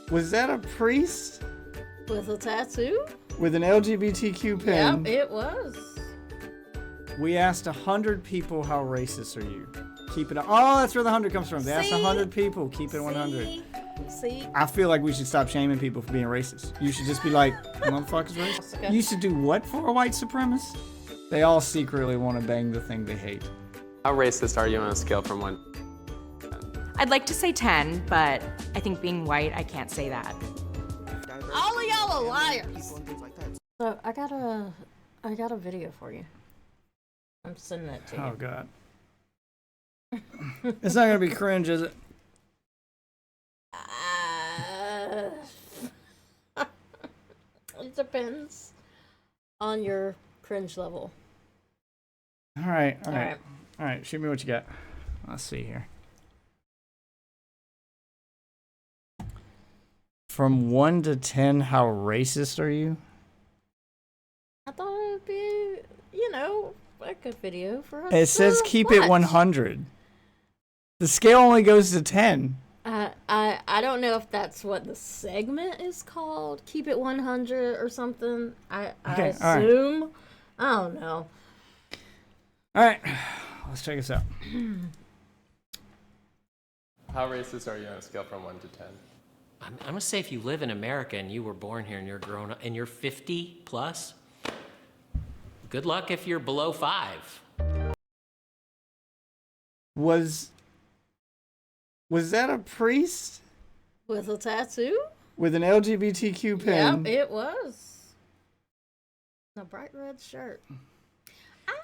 Was that a priest With a tattoo? with an LGBTQ pin? Yep, it was. We asked 100 people, how racist are you? Keep it. Oh, that's where the 100 comes from. They asked See? 100 people. Keep it 100. See? I feel like we should stop shaming people for being racist. You should just be like, motherfuckers racist. Okay. You should do what for a white supremacist? They all secretly want to bang the thing they hate. How racist are you on a scale from 1? I'd like to say 10, but I think being white, I can't say that. All of y'all are liars. So I got a video for you. I'm sending it to you. Oh, God. It's not going to be cringe, is it? It depends on your cringe level. All right. Shoot me what you got. Let's see here. From 1 to 10, how racist are you? I thought it would be, a good video for us. It says to keep it watch. 100. The scale only goes to 10. I don't know if that's what the segment is called. Keep it 100 or something. I Okay, all right. assume. I don't know. All right, let's check this out. How racist are you on a scale from 1 to 10? I'm gonna say if you live in America and you were born here and you're grown up and you're 50 plus, good luck if you're below 5. Was that a priest With a tattoo? with an LGBTQ pin? Yep, it was. A bright red shirt.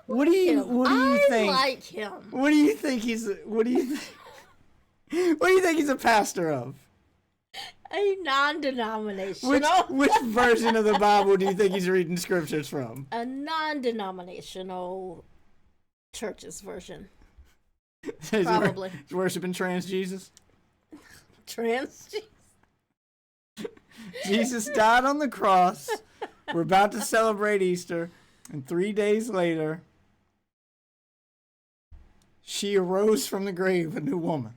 What do you think? I like him. What do you think he's? What do you think? What do you think he's a pastor of? A non-denominational. Which version of the Bible do you think he's reading scriptures from? A non-denominational church's version. Probably. He's worshiping trans Jesus. Trans. Jesus died on the cross. We're about to celebrate Easter, and 3 days later, she arose from the grave, a new woman.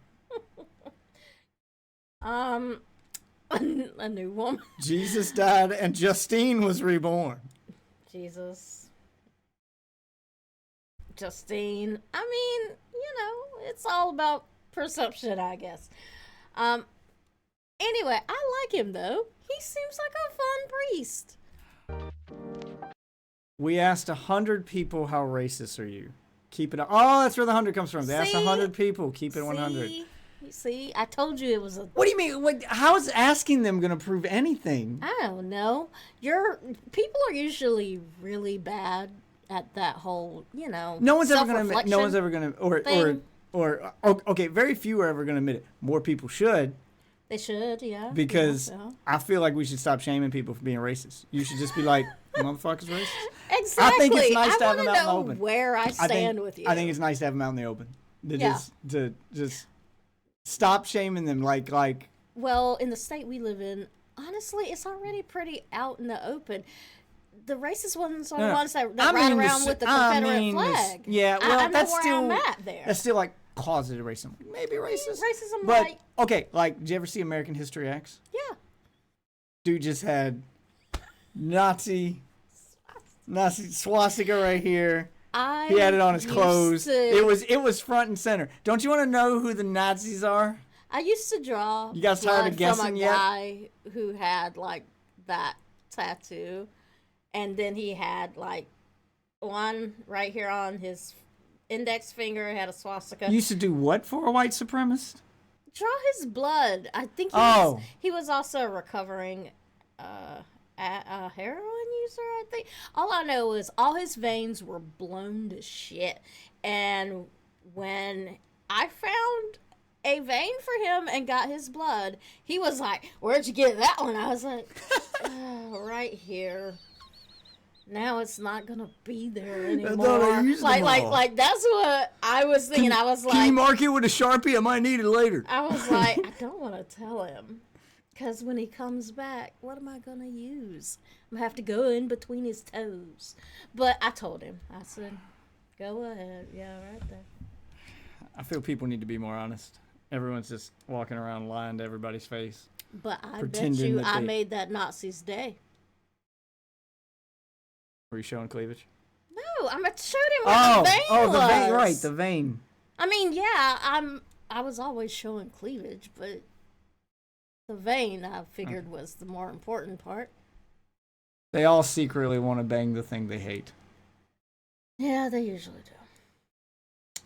A new woman. Jesus died, and Justine was reborn. Jesus. Justine. I mean, it's all about perception, I guess. Anyway, I like him though. He seems like a fun priest. We asked 100 people, how racist are you? Keep it. Oh, that's where the 100 comes from. They asked 100 people. Keep it 100. See, I told you it was a. What do you mean? How is asking them going to prove anything? I don't know. People are usually really bad at that whole, No one's ever going to admit. No one's ever going to. Okay, very few are ever going to admit it. More people should. They should, yeah. Because yeah. I feel like we should stop shaming people for being racist. You should just be like, motherfuckers racist. Exactly. I think it's nice to have wanna them out in the know open. where I stand with you. I think it's nice to have them out in the open. Yeah. To just stop shaming them. Like. Well, in the state we live in, honestly, it's already pretty out in the open. The racist ones are the ones that ride around with the Confederate flag. Well, I know that's where still I'm at there. That's still like closeted racism. Maybe racist. Racism, but like. okay. Like, did you ever see American History X? Yeah. Dude just had Nazi swastika right here. He had it on his clothes. It was front and center. Don't you want to know who the Nazis are? I used to draw. You guys tired of guessing from a yet? guy who had like that tattoo, and then he had like one right here on his index finger had a swastika. You used to do what for a white supremacist? Draw his blood. I think he was also a recovering a heroin user, I think. All I know is all his veins were blown to shit. And when I found a vein for him and got his blood, he was like, "Where'd you get that one?" I was like, right here. Now it's not gonna be there anymore. I thought I used them all. Like that's what I was thinking. I was like, can you mark it with a Sharpie? I might need it later. I was like, I don't want to tell him. Because when he comes back, what am I going to use? I'm going to have to go in between his toes. But I told him. I said, go ahead. Yeah, right there. I feel people need to be more honest. Everyone's just walking around lying to everybody's face. But I bet Pretending you that I they- made that Nazi's day. Were you showing cleavage? No, I'm showed him what the vein the was. vein, right? The vein. I mean, yeah, I was always showing cleavage, but the vein I figured was the more important part. They all secretly want to bang the thing they hate. Yeah, they usually do.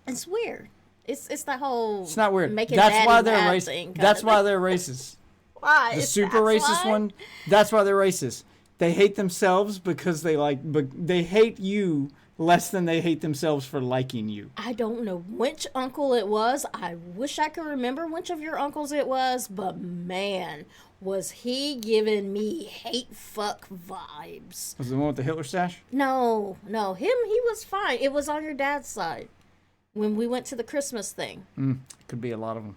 It's weird. It's the whole. It's not weird. Making That's why daddy they're mad racist. thing kind That's of why thing. they're racist. Why? The super racist one. That's why they're racist. They hate themselves because they hate you less than they hate themselves for liking you. I don't know which uncle it was. I wish I could remember which of your uncles it was, but man, was he giving me hate fuck vibes. Was it the one with the Hitler stash? No, he was fine. It was on your dad's side when we went to the Christmas thing. Could be a lot of them.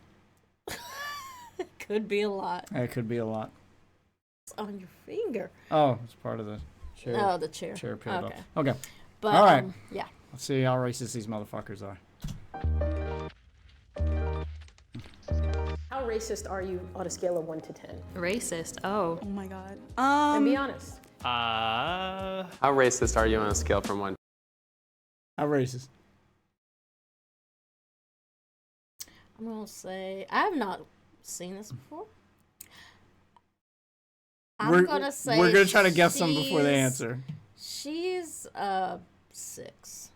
Could be a lot. It could be a lot. It's on your finger. Oh, it's part of the chair. Oh, the chair. Chair peeled Okay. off. Okay. But, All right. yeah. Let's see how racist these motherfuckers are. How racist are you on a scale of 1 to 10? Racist. Oh. Oh my god. And be honest. How racist are you on a scale from 1? How racist? I'm going to say, I have not seen this before. I'm going to say we're gonna try to guess them before they she's- answer. She's 6.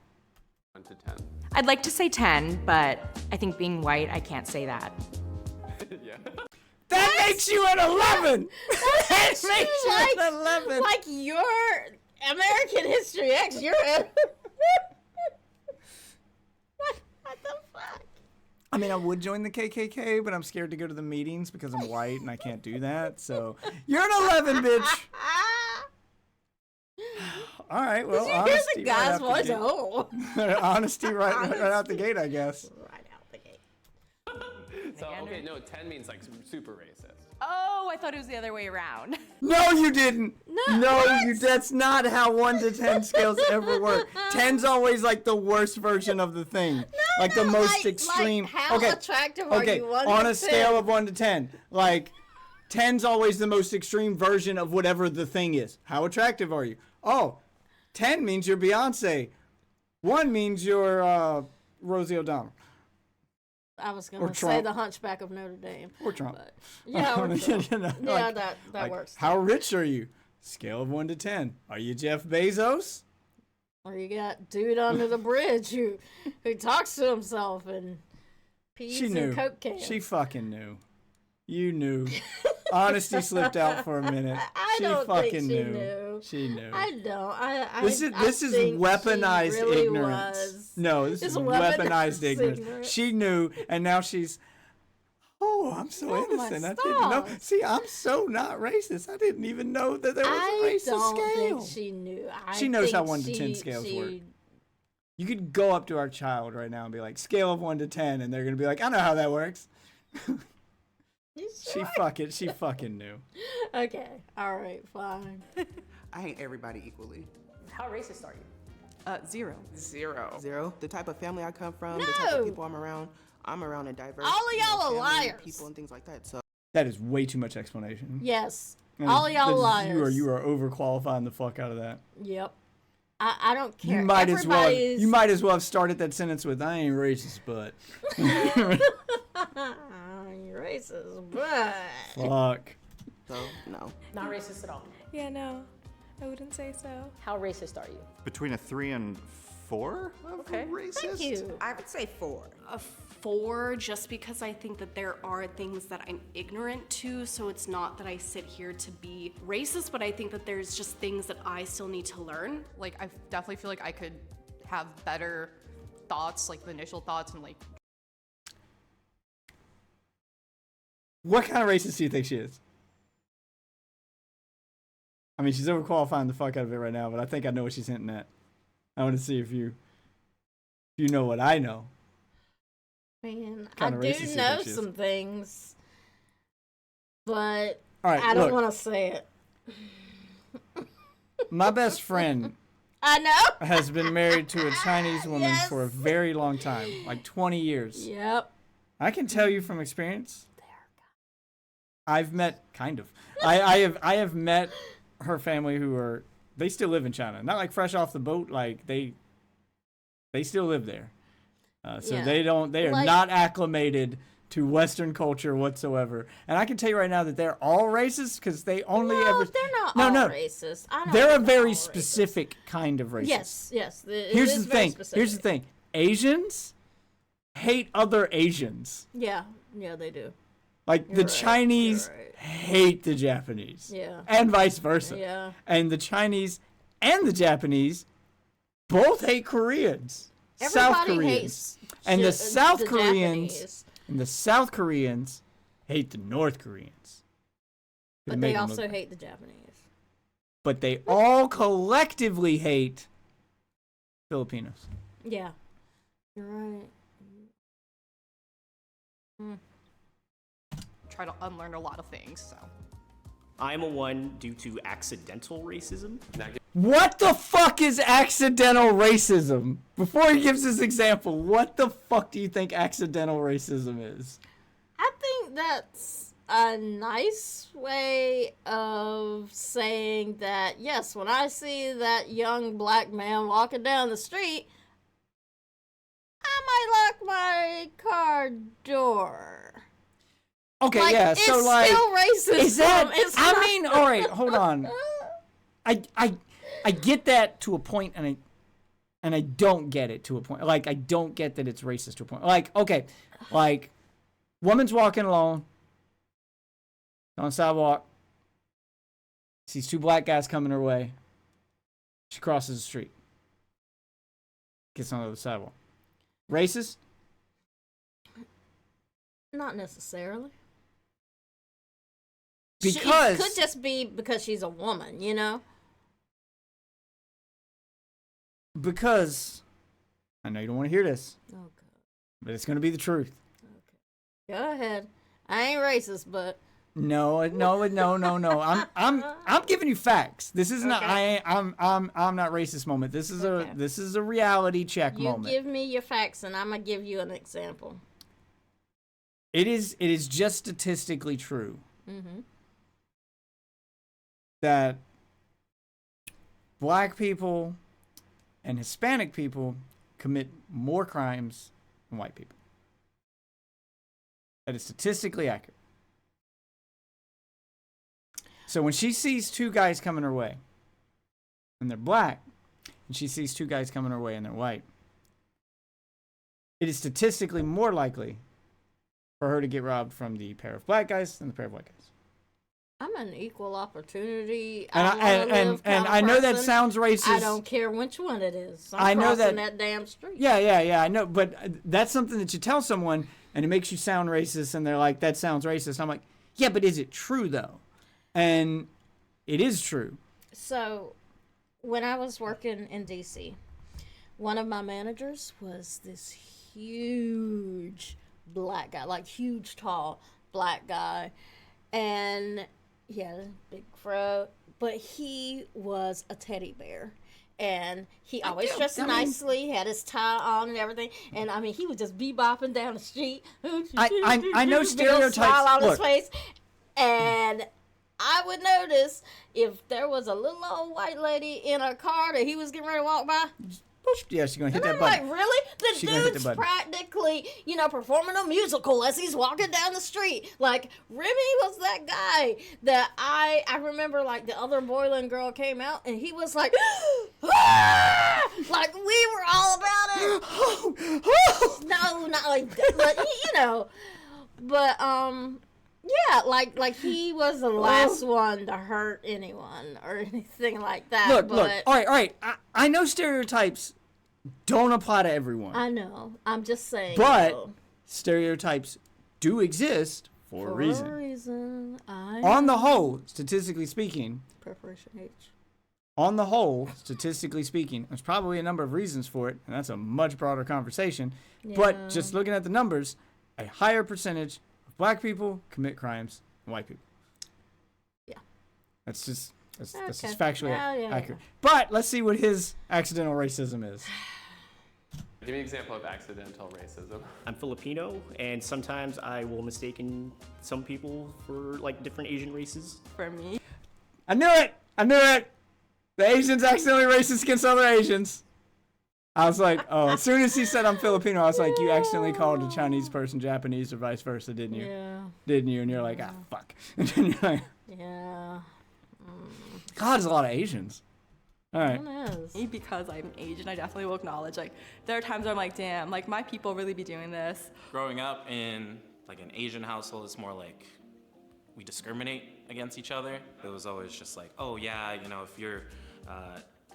1 to 10. I'd like to say 10, but I think being white, I can't say that. Yeah. That makes you an 11. That makes you like, an 11. like your American History X. You're what the fuck? I mean, I would join the KKK, but I'm scared to go to the meetings because I'm white and I can't do that. So you're an 11, bitch. All right. Well, Did you hear honesty the guy's right out voice? the Oh. gate. Honesty right out the gate, I guess. Right out the gate. So, okay, no, 10 means like super racist. Oh, I thought it was the other way around. No, you didn't. No, No, that's not how 1 to 10 scales ever work. 10's always like the worst version of the thing. Like the most extreme. Like how attractive are Okay, you? 1 on to a scale 10? of 1 to 10, like 10's always the most extreme version of whatever the thing is. How attractive are you? Oh, 10 means you're Beyonce. 1 means you're Rosie O'Donnell. I was or going to say Trump. the Hunchback of Notre Dame. Or Trump. But, yeah, or Trump. You know, Yeah, like- that like, works. How rich are you? Scale of 1 to 10. Are you Jeff Bezos? Or you got dude under the bridge who talks to himself and pees She in knew. Coke cans. She fucking knew. You knew. Honesty slipped out for a minute. I She don't fucking think she knew. knew. She knew. I don't. This is I think weaponized she really ignorance. was. No, this It's is weaponized weaponized ignorance. ignorance. She knew, and now she's. Oh, I'm so Oh, my innocent. I didn't know. stars. See, I'm so not racist. I didn't even know that there was a I racist don't scale. think she knew. She knows how think 1 to 10 she- scales she- work. You could go up to our child right now and be like, scale of 1 to 10, and they're gonna be like, I know how that works. You She sure? she fucking knew. Okay. All right. Fine. I hate everybody equally. How racist are you? 0. 0. The type of family I come from, the type No. of people I'm around a diverse All of y'all are family, liars. people and things like that. So That is way too much explanation. Yes. And All of y'all liars. You are overqualifying the fuck out of that. Yep. I don't care. You might as well. Everybody's- You might as well have started that sentence with "I ain't racist, but." You're racist, but Fuck. no. Not racist at all. Yeah, no. I wouldn't say so. How racist are you? Between a 3 and 4 of Okay. racist? thank you. I would say 4. A 4 just because I think that there are things that I'm ignorant to, so it's not that I sit here to be racist, but I think that there's just things that I still need to learn. Like, I definitely feel like I could have better thoughts, like the initial thoughts, and like. What kind of racist do you think she is? I mean, she's overqualifying the fuck out of it right now, but I think I know what she's hinting at. I want to see if you know what I know. Man, I Kinda racist do you know think she is. some things, but All right, I don't look. want to say it. My best friend I know. has been married to a Chinese woman Yes. for a very long time, like 20 years. Yep. I can tell you from experience, I've met I have met her family who they still live in China. Not like fresh off the boat, like they still live there. So they are Like- not acclimated to Western culture whatsoever. And I can tell you right now that they're all racist because they only No, ever they're not no, all no. racist. I don't They're a think they're very all racist. specific kind of racist. Yes. Here's the thing. Here's the thing. Asians hate other Asians. Yeah, they do. Like the You're right, Chinese you're right. hate the Japanese. Yeah. And vice versa. Yeah. And the Chinese and the Japanese both hate Koreans. South Everybody Koreans. hates And the South the Koreans Japanese, and the South Koreans hate the North Koreans. but they also hate the Japanese. But they all collectively hate Filipinos. Yeah, you're right. Try to unlearn a lot of things. So I'm a 1 due to accidental racism. What the fuck is accidental racism? Before he gives his example, what the fuck do you think accidental racism is? I think that's a nice way of saying that, yes, when I see that young black man walking down the street, I might lock my car door. Okay, Like, yeah, it's so like still racism. is that It's I not- mean, all right, hold on. I get that to a point, and I don't get it to a point. Like I don't get that it's racist to a point. Like okay, like woman's walking alone on the sidewalk, sees two black guys coming her way. She crosses the street, gets on the other sidewalk. Racist? Not necessarily. Because It could just be because she's a woman, you know? because I know you don't want to hear this, Oh, God. but it's going to be the truth. Go ahead. I ain't racist, but No. I'm giving you facts. This is not I'm not racist moment. This is a reality check you moment. give me your facts and I'm going to give you an example. It is just statistically true that black people and Hispanic people commit more crimes than white people. That is statistically accurate. So when she sees two guys coming her way, and they're black, and she sees two guys coming her way and they're white, it is statistically more likely for her to get robbed from the pair of black guys than the pair of white guys. I'm an equal opportunity. And I know that sounds racist. I don't care which one it is. I know crossing that damn street. Yeah, I know, but that's something that you tell someone and it makes you sound racist and they're like, that sounds racist. I'm like, yeah, but is it true though? And it is true. So, when I was working in DC, one of my managers was this huge black guy, like huge, tall black guy. And he had a big fro, but he was a teddy bear. And he always dressed nicely, had his tie on and everything. And I mean, he would just bebopping down the street. I know Big stereotypes. smile on his Look, face. And I would notice if there was a little old white lady in a car that he was getting ready to walk by. yeah, she's gonna hit And that I'm button. like, really? The She gonna hit the dude's button. practically, performing a musical as he's walking down the street. Like, Remy was that guy that I remember, like, the other Boylan girl came out and he was like, ah! Like, we were all about it. No, not like that, but, But, yeah, like he was the last one to hurt anyone or anything like that. Look. All right. I know stereotypes don't apply to everyone. I know. I'm just saying. But though. stereotypes do exist for a reason. For a reason. On the whole, statistically speaking, Preparation H. on the whole, statistically speaking, there's probably a number of reasons for it, and that's a much broader conversation. Yeah. But just looking at the numbers, a higher percentage of black people commit crimes than white people. Yeah. That's just Okay. factually Yeah. accurate. But let's see what his accidental racism is. Give me an example of accidental racism. I'm Filipino, and sometimes I will mistaken some people for like different Asian races. For me, I knew it! I knew it! The Asians accidentally racist against other Asians. I was like, oh, as soon as he said I'm Filipino, I was like, you accidentally called a Chinese person Japanese or vice versa, didn't you? Yeah. Didn't you? And you're like, ah, fuck. And then you're like, Yeah. God, there's a lot of Asians. All right. because I'm Asian, I definitely will acknowledge, like, there are times where I'm like, damn, like, my people really be doing this. Growing up in, like, an Asian household, it's more like we discriminate against each other. It was always just like, oh, yeah, you know, if you're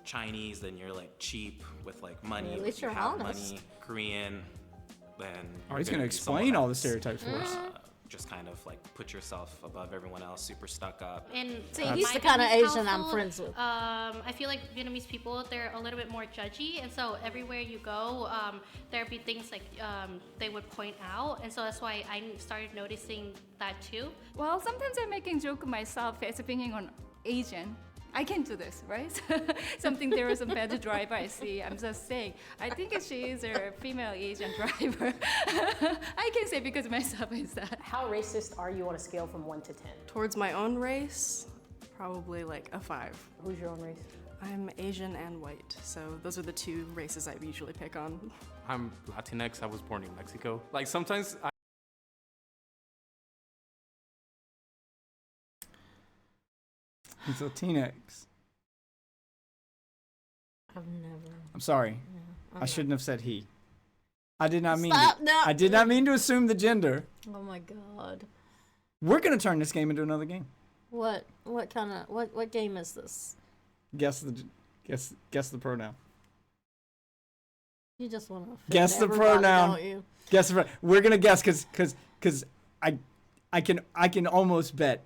Chinese, then you're, like, cheap with, like, money. At least if you you're have honest. money. Korean, then Oh, he's you're gonna be someone explain all the else. stereotypes for us. Just kind of, like, put yourself above everyone else, super stuck up. And See, he's the kind of Vietnamese Asian I'm household, friends with. I feel like Vietnamese people, they're a little bit more judgy, and so everywhere you go, there'd be things like they would point out, and so that's why I started noticing that too. Well, sometimes I'm making joke myself as being an Asian. I can do this, right? Something there is a bad driver I see. I'm just saying. I think she is a female Asian driver. I can say because myself is that. How racist are you on a scale from 1 to 10? Towards my own race, probably like a 5. Who's your own race? I'm Asian and white, so those are the two races I usually pick on. I'm Latinx. I was born in Mexico. Like sometimes He's Latinx. I've never. I'm sorry. I'm I not. shouldn't have said he. I did not mean Stop, to, no. I did not mean to assume the gender. Oh my god. We're gonna turn this game into another game. What kind of what game is this? Guess the pronoun. You just want to Guess the pronoun. don't you? Guess the we're gonna guess cause I can almost bet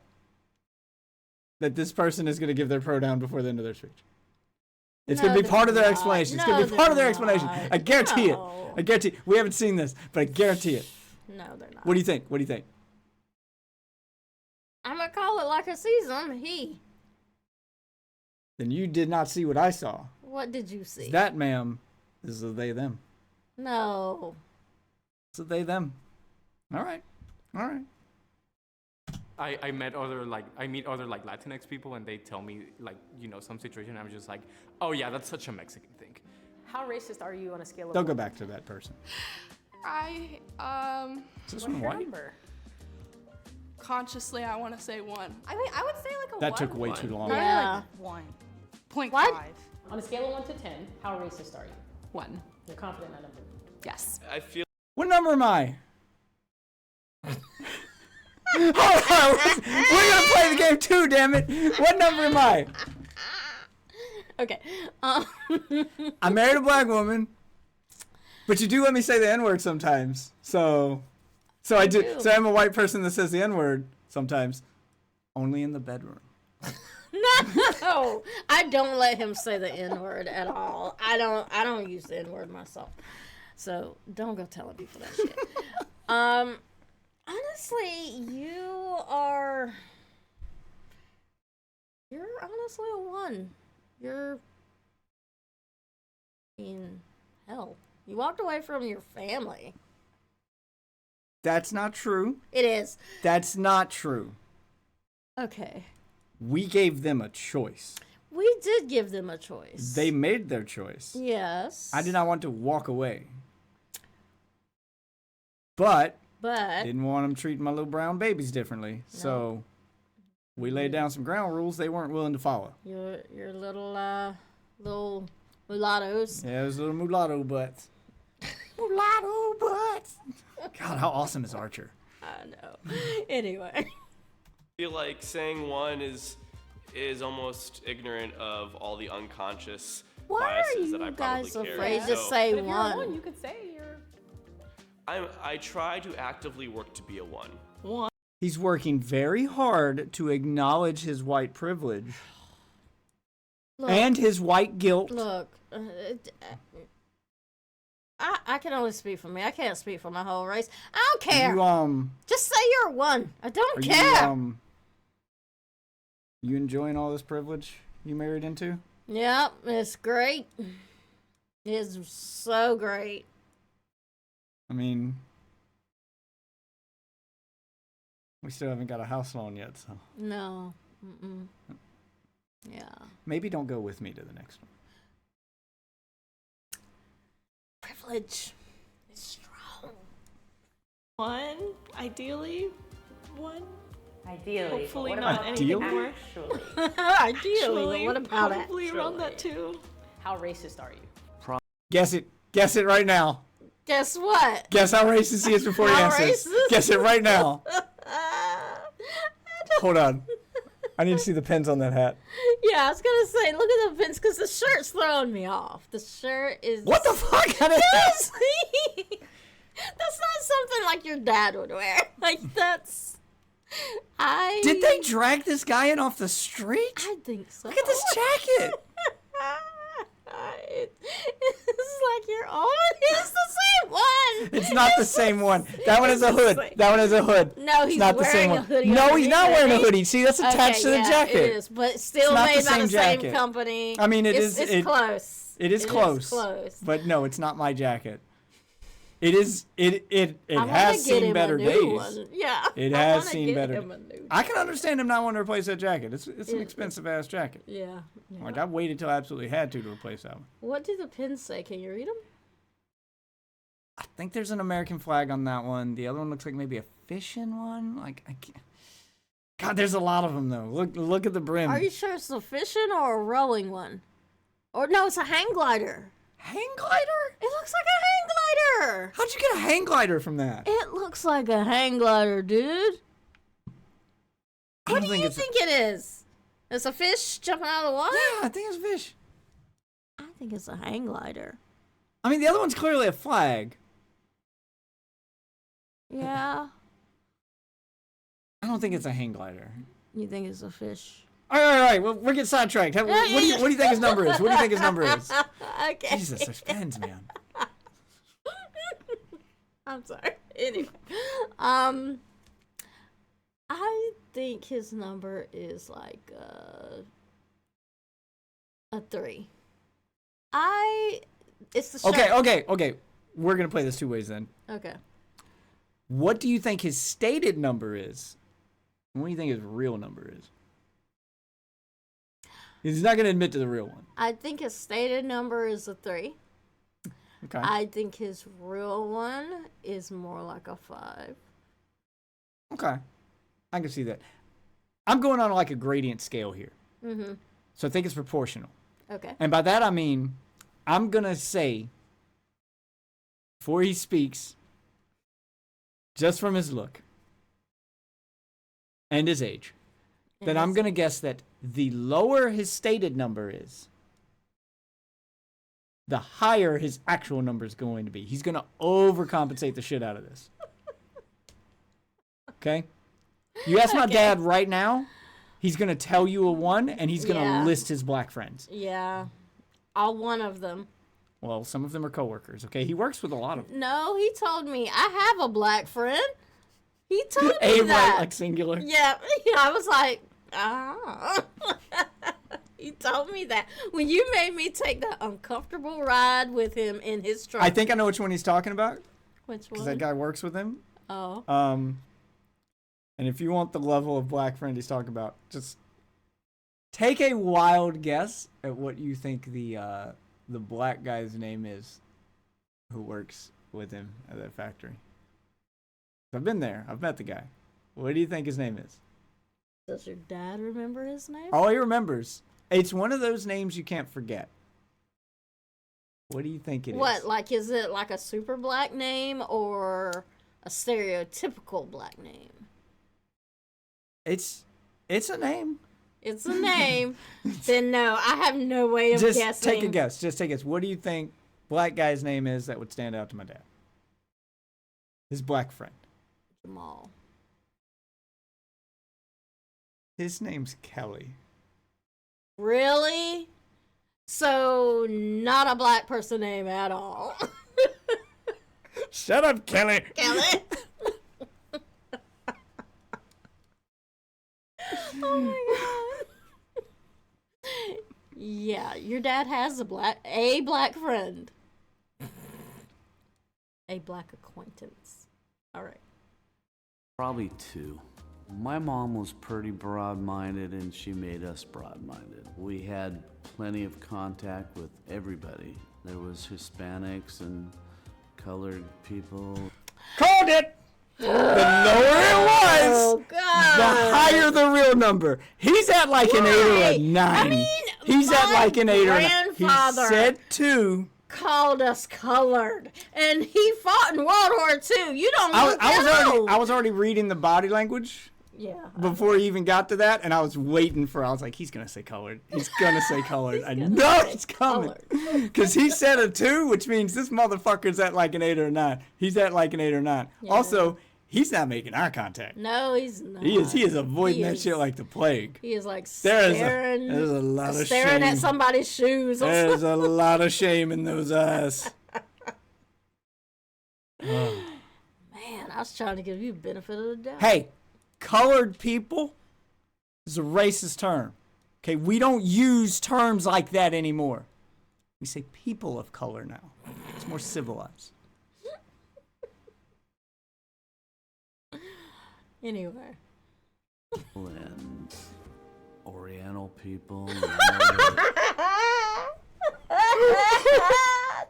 that this person is gonna give their pronoun before the end of their speech. It's No, gonna be they're part of their not. explanation. It's No, gonna be part of their they're explanation. not. I guarantee No. it. I guarantee. We haven't seen this, but I guarantee it. No, they're not. What do you think? What do you think? I'm gonna call it like I see them. He. Then you did not see what I saw. What did you see? That, ma'am, is a they them. No. It's a they them. All right. All right. I meet other Latinx people and they tell me like, you know, some situation. I'm just like, oh yeah, that's such a Mexican thing. How racist are you on a scale of Don't 1? go back to that person. Is this one white? Consciously, I want to say 1. I mean, I would say like a That 1. took way too long. Probably Yeah. like 1.5. What? On a scale of 1 to 10, how racist are you? 1. You're confident in that number? Yes. I feel What number am I? Hold on, we're gonna play the game too, damn it! What number am I? Okay. I married a black woman, but you do let me say the N-word sometimes. So I do. So I'm a white person that says the N-word sometimes, only in the bedroom. No, I don't let him say the N-word at all. I don't use the N-word myself. So don't go telling people that shit. Honestly, you're honestly a 1. Hell, you walked away from your family. That's not true. It is. That's not true. Okay. We gave them a choice. We did give them a choice. They made their choice. Yes. I did not want to walk away. But didn't want them treating my little brown babies differently. No. So we laid down some ground rules they weren't willing to follow. Your little mulattoes. Yeah, those little mulatto butts. Mulatto butts. God, how awesome is Archer? I know. Anyway. I feel like saying 1 is almost ignorant of all the unconscious biases that I probably carry. Why are you guys afraid to say But if you're a 1? 1, you could say you're... I try to actively work to be a 1. 1. He's working very hard to acknowledge his white privilege. Look, and his white guilt. Look, I can only speak for me. I can't speak for my whole race. I don't care. Just say you're 1. I don't care. You enjoying all this privilege you married into? Yep, it's great. It's so great. I mean, we still haven't got a house loan yet, so. No. Mm-mm. Yeah. Maybe don't go with me to the next one. Privilege is strong. One, ideally, one. Ideally. Hopefully but what not about anything Ideally? more. Ideally, but what about it? Probably around that too. How racist are you? Guess it. Guess it right now. Guess what? Guess how racist he is before he How answers. racist? Guess it right now. Hold on. I need to see the pins on that hat. Yeah, I was gonna say, look at the pins, because the shirt's throwing me off. The shirt is. What the fuck? Yes! That's not something like your dad would wear. Like, that's. Did they drag this guy in off the street? I think so. Look at this jacket. It's like your own. It's the same one. It's not the same one. That one has a hood. That one has a hood. No, It's he's not the same wearing a one. hoodie. No, he's not underneath wearing a it. hoodie. See, that's attached to the yeah, jacket. It is, but still not made the by the same same jacket. company. I mean, It's close. It is close. Close. But no, it's not my jacket. It is. It I wanna has get seen him a better new days. one. Yeah. It I has wanna seen get better. him a new I can understand him not wanting to replace that jacket. It's an Yeah. expensive ass jacket. Yeah. Like I waited till I absolutely had to replace that one. What do the pins say? Can you read them? I think there's an American flag on that one. The other one looks like maybe a fishing one. Like I can't. God, there's a lot of them though. Look at the brim. Are you sure it's a fishing or a rowing one? Or no, it's a hang glider. Hang glider? It looks like a hang glider. How'd you get a hang glider from that? It looks like a hang glider, dude. What do you think it is? It's a fish jumping out of the water? Yeah, I think it's a fish. I think it's a hang glider. I mean, the other one's clearly a flag. Yeah. I don't think it's a hang glider. You think it's a fish? All right. Well, we're getting sidetracked. What do you think his number is? What do you think his number is? Okay. Jesus, there's pens, man. I'm sorry. Anyway, I think his number is like a 3. It's the shirt. Okay. We're gonna play this two ways then. Okay. What do you think his stated number is? And what do you think his real number is? He's not gonna admit to the real one. I think his stated number is a 3. Okay. I think his real one is more like a 5. Okay. I can see that. I'm going on like a gradient scale here. Mm-hmm. So I think it's proportional. Okay. And by that I mean, I'm gonna say, before he speaks, just from his look and his age, that I'm gonna guess that the lower his stated number is, the higher his actual number is going to be. He's gonna overcompensate the shit out of this. Okay? You ask my dad right now, he's gonna tell you a 1, and he's gonna list his black friends. Yeah. All one of them. Well, some of them are coworkers, okay? He works with a lot of them. No, he told me I have a black friend. He told me A, that. right, like singular. Yeah, I was like, ah. He told me that. When you made me take that uncomfortable ride with him in his truck. I think I know which one he's talking about. Which one? Because that guy works with him. Oh. And if you want the level of black friend he's talking about, just take a wild guess at what you think the black guy's name is who works with him at that factory. I've been there. I've met the guy. What do you think his name is? Does your dad remember his name? Oh, he remembers. It's one of those names you can't forget. What do you think it is? What, like, is it like a super black name or a stereotypical black name? It's a name. It's a name. Then no, I have no way of Just guessing. take a guess. Just take a guess. What do you think black guy's name is that would stand out to my dad? His black friend. Jamal. His name's Kelly. Really? So, not a black person name at all. Shut up, Kelly. Kelly? Oh my god. Yeah, your dad has a black friend. A black acquaintance. All right. Probably 2. My mom was pretty broad-minded, and she made us broad-minded. We had plenty of contact with everybody. There was Hispanics and colored people. Called it! The lower it was, Oh, God. the higher the real number. He's at like an 8 or a 9. I mean, he's at like an 8 or a 9. He grandfather said 2. called us colored, and he fought in World War II. You don't know. I was already reading the body language. Yeah. Before he even got to that, and I was waiting I was like, he's gonna say colored. He's gonna say colored. I know it's coming. Because he said a 2, which means this motherfucker's at like an 8 or a 9. He's at like an 8 or 9. Yeah. Also, he's not making eye contact. No, he's not. He is avoiding that shit like the plague. He is like There's staring. a lot of staring shame. at somebody's shoes. There's a lot of shame in those eyes. Oh. Man, I was trying to give you benefit of the doubt. Hey, colored people is a racist term. Okay, we don't use terms like that anymore. We say people of color now. It's more civilized. Anyway. And Oriental people.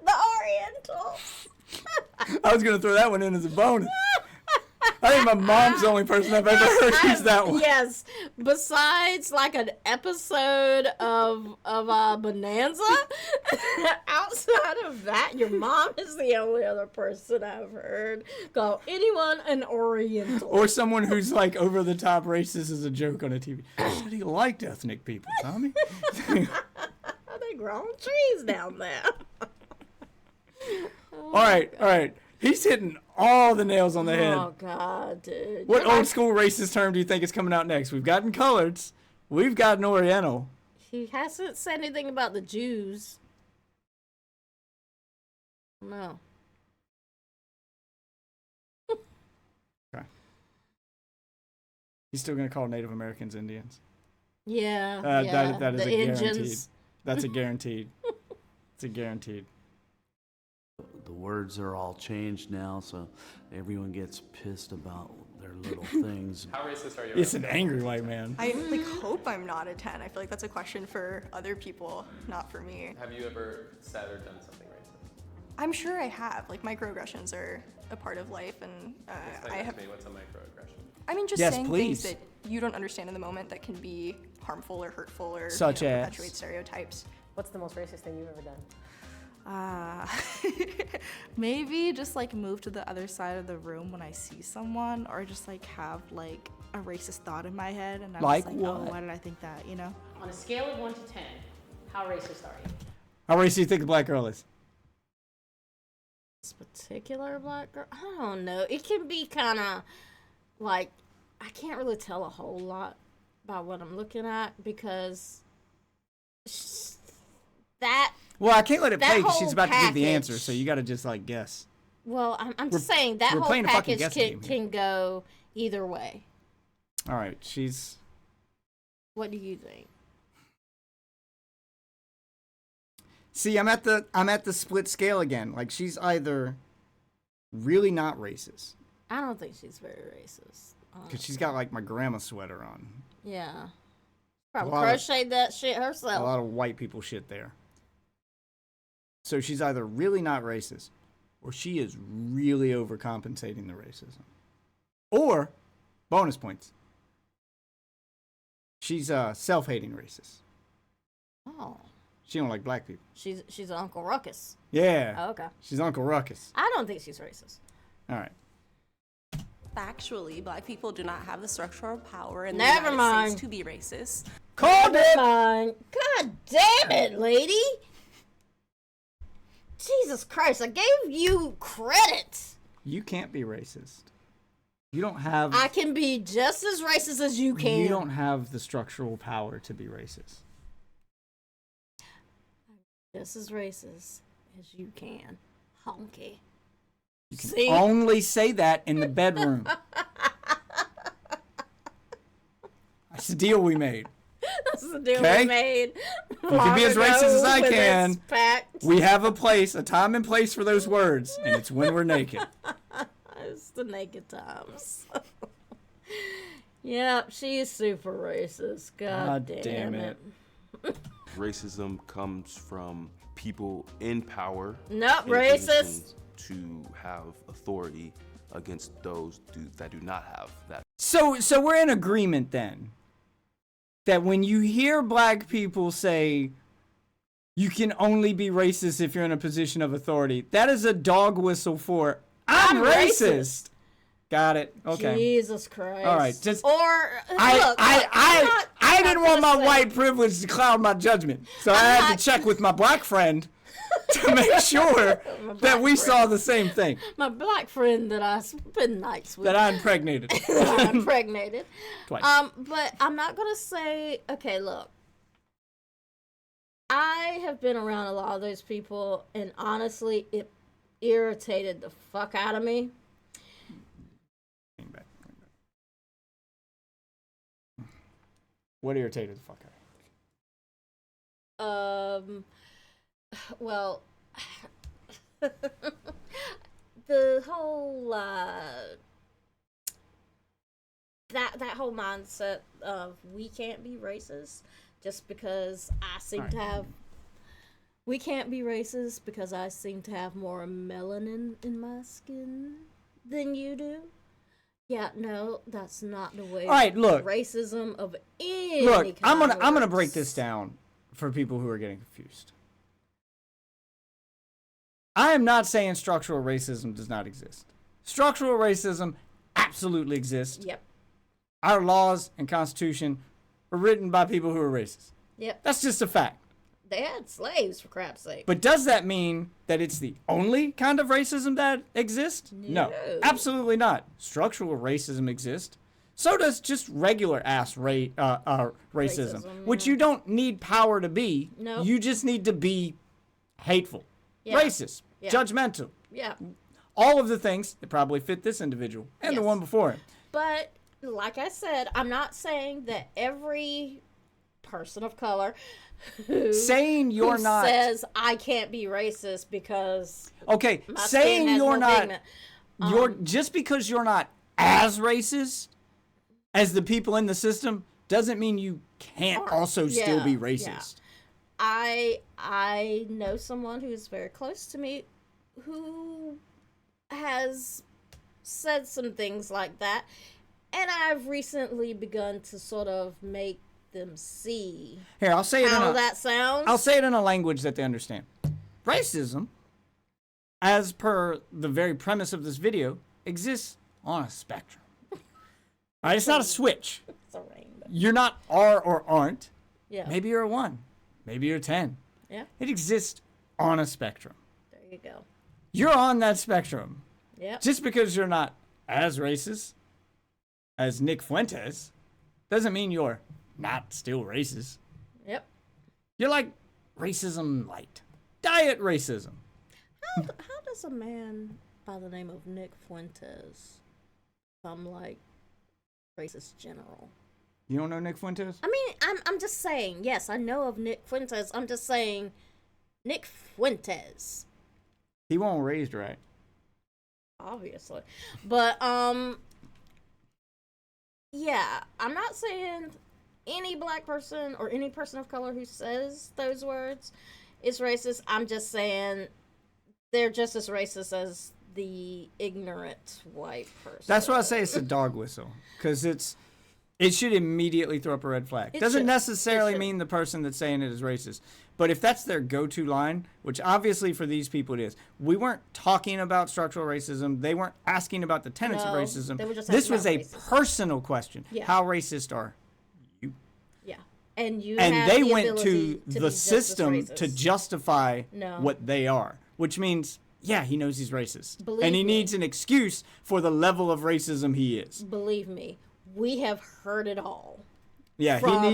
The Orientals. I was gonna throw that one in as a bonus. I think my mom's the only person I've ever heard use that one. Yes. Besides like an episode of Bonanza, outside of that, your mom is the only other person I've heard call anyone an Oriental. Or someone who's like over the top racist as a joke on a TV. Said he liked ethnic people, Tommy. They grow on trees down there. All right. He's hitting all the nails on the head. Oh, God, dude. What old school racist term do you think is coming out next? We've gotten coloreds. We've gotten Oriental. He hasn't said anything about the Jews. No. Okay. He's still going to call Native Americans Indians. Yeah. That is the a guaranteed. engines. That's a guaranteed. It's a guaranteed. The words are all changed now, so everyone gets pissed about their little things. How racist are you? It's an angry white man. I hope I'm not a 10. I feel like that's a question for other people, not for me. Have you ever said or done something racist? I'm sure I have. Like, microaggressions are a part of life, and I have. What's a microaggression? I mean, just Yes, saying please. things that you don't understand in the moment that can be harmful or hurtful or Such as? perpetuate stereotypes. What's the most racist thing you've ever done? Maybe just like move to the other side of the room when I see someone, or just like have like a racist thought in my head, and I'm Like just like, oh, what? why did I think that? You know? On a scale of 1 to 10, how racist are you? How racist do you think the black girl is? This particular black girl, I don't know. It can be kind of like, I can't really tell a whole lot by what I'm looking at because that. Well, I can't let it that play because she's whole about to give the package- answer, so you got to just like guess. Well, I'm just We're- saying that we're whole playing a fucking package guessing game here. can go either way. All right, she's. What do you think? See, I'm at the split scale again. Like she's either really not racist I don't think she's very racist. because she's got like my grandma sweater on. Yeah. Probably A lot of- crocheted that shit A herself. lot of white people shit there. So she's either really not racist, or she is really overcompensating the racism. Or, bonus points, she's self-hating racist. Oh. She don't like black people. She's Uncle Ruckus. Yeah. Oh, okay. She's Uncle Ruckus. I don't think she's racist. All right. Factually, black people do not have the structural power in the Never United mind. States to be racist. Called it! Fine. God damn it, lady! Jesus Christ, I gave you credit. You can't be racist. You don't have. I can be just as racist as you can. You don't have the structural power to be racist. Just as racist as you can. Honky. You can See? only say that in the bedroom. That's the deal we made. That's the deal Okay? we made. You can be as racist as I with can. this pact. We have a place, a time and place for those words, and it's when we're naked. It's the naked times. Yep, she's super racist. God damn it. Racism comes from people in power. Not in racist. positions to have authority against those that do not have that. So we're in agreement then that when you hear black people say you can only be racist if you're in a position of authority, that is a dog whistle for I'm racist. Got it. Okay. Jesus Christ. All right. Just I didn't want my white privilege to cloud my judgment, so I had to check with my black friend to make sure that we saw the same thing. My black friend that I spend nights with. That I impregnated. I impregnated. Twice. But I'm not gonna say. Okay, look. I have been around a lot of those people, and honestly, it irritated the fuck out of me. What irritated the fuck out of you? Well, the whole that whole mindset of we can't be racist just because I seem to have. We can't be racist because I seem to have more melanin in my skin than you do. Yeah, no, that's not the way. All right, look. Racism of any Look, kind I'm gonna works. break this down for people who are getting confused. I am not saying structural racism does not exist. Structural racism absolutely exists. Yep. Our laws and constitution were written by people who are racist. Yep. That's just a fact. They had slaves, for crap's sake. But does that mean that it's the only kind of racism that exists? No, absolutely not. Structural racism exists. So does just regular ass racism, which you don't need power to be. No. You just need to be hateful, Yeah. racist, Yeah. judgmental. Yeah. All of the things that probably fit this individual and the Yes. one before him. But like I said, I'm not saying that every person of color who says I can't be racist because Okay, my skin saying has you're more not, pigment. just because you're not as racist as the people in the system doesn't mean you can't also still be racist. Yeah. I know someone who's very close to me who has said some things like that, and I've recently begun to sort of make them see Here, I'll say it how in a, that sounds. I'll say it in a language that they understand. Racism, as per the very premise of this video, exists on a spectrum. All right, it's not a switch. It's a rainbow. You're not are or aren't. Yeah. Maybe you're a 1. Maybe you're 10. Yeah. It exists on a spectrum. There you go. You're on that spectrum. Yep. Just because you're not as racist as Nick Fuentes doesn't mean you're not still racist. Yep. You're like racism light. Diet racism. How does a man by the name of Nick Fuentes become like racist general? You don't know Nick Fuentes? I mean, I'm just saying. Yes, I know of Nick Fuentes. I'm just saying, Nick Fuentes. He wasn't raised right. Obviously, but yeah, I'm not saying any black person or any person of color who says those words is racist. I'm just saying they're just as racist as the ignorant white person. That's why I say it's a dog whistle, because it should immediately throw up a red flag. It Doesn't should. necessarily It should. mean the person that's saying it is racist. But if that's their go-to line, which obviously for these people it is, we weren't talking about structural racism. They weren't asking about the tenets of No, racism. they were just This asking was a about racism. personal question. Yeah. How racist are you? Yeah, and you And have they the went ability to be the just as system racist. to justify No. what they are, which means, yeah, he knows he's racist. Believe and he me. needs an excuse for the level of racism he is. Believe me, we have heard it all. Yeah, From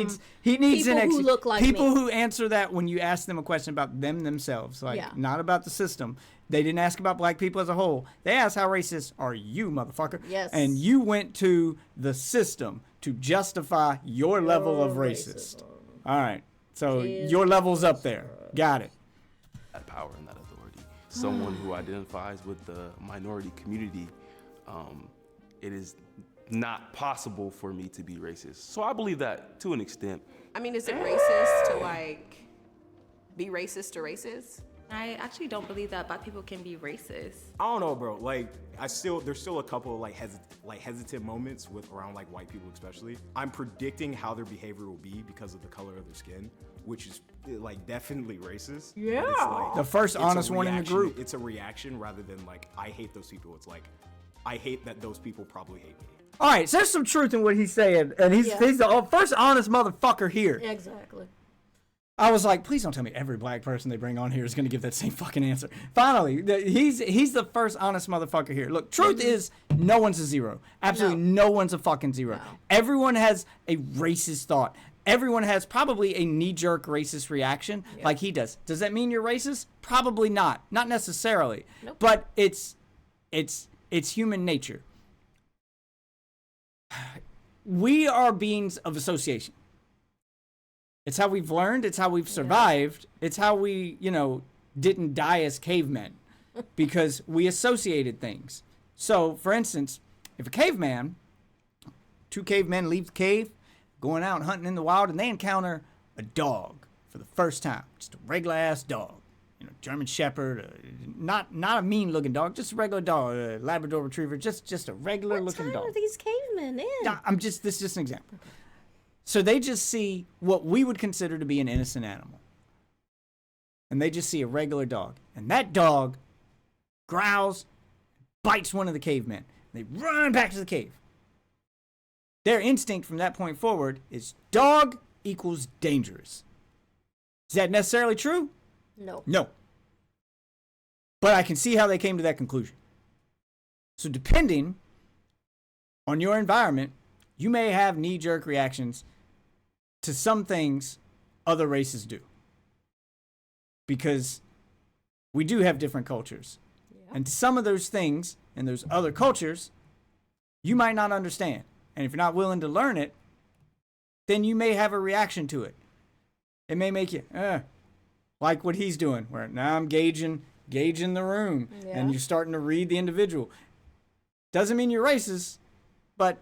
he needs an people who excuse. look like people me. who answer that when you ask them a question about them themselves, like Yeah. not about the system. They didn't ask about black people as a whole. They asked, how racist are you, motherfucker? Yes. And you went to the system to justify your level of racist. All right. So Kids your level's up there. Got it. That power and that authority. Someone who identifies with the minority community, it is not possible for me to be racist. So I believe that to an extent. I mean, is it racist to like be racist to racist? I actually don't believe that Black people can be racist. I don't know, bro. Like, there's still a couple of hesitant moments with around like white people, especially. I'm predicting how their behavior will be because of the color of their skin, which is like definitely racist. But Yeah. it's, like, The first it's a honest one in the reaction. group. It's a reaction rather than like I hate those people. It's like I hate that those people probably hate me. All right, so there's some truth in what he's saying, and he's the first honest motherfucker here. Exactly. I was like, please don't tell me every black person they bring on here is going to give that same fucking answer. Finally, he's the first honest motherfucker here. Look, truth is, no one's a zero. Absolutely no one's a fucking zero. Everyone has a racist thought. Everyone has probably a knee-jerk racist reaction like he does. Does that mean you're racist? Probably not. Not necessarily. Nope. But it's human nature. We are beings of association. It's how we've learned. It's how we've survived. It's how we, didn't die as cavemen because we associated things. So, for instance, if two cavemen leave the cave, going out and hunting in the wild, and they encounter a dog for the first time, just a regular ass dog, German Shepherd, not a mean looking dog, just a regular dog, a Labrador Retriever, just a regular looking dog. What time are these cavemen in? This is just an example. So they just see what we would consider to be an innocent animal. And they just see a regular dog. And that dog growls, bites one of the cavemen. They run back to the cave. Their instinct from that point forward is dog equals dangerous. Is that necessarily true? No. No. But I can see how they came to that conclusion. So depending on your environment, you may have knee-jerk reactions to some things other races do. Because we do have different cultures. And some of those things in those other cultures, you might not understand. And if you're not willing to learn it, then you may have a reaction to it. It may make you, like what he's doing, where now I'm gauging the room, and you're starting to read the individual. Doesn't mean you're racist, but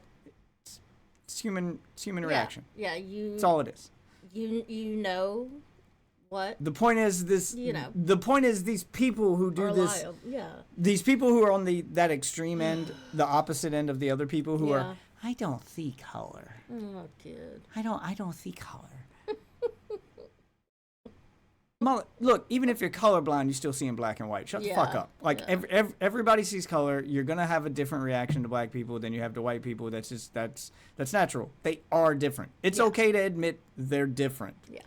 it's human reaction. Yeah, That's all it is. You know what? The point is this. The point is these people who do this. These people who are on that extreme end, the opposite end of the other people who are. I don't see color. Oh, kid. I don't see color. Look, even if you're colorblind, you still see in black and white. Shut the fuck up. Like everybody sees color. You're gonna have a different reaction to black people than you have to white people. That's natural. They are different. It's okay to admit they're different. Yeah.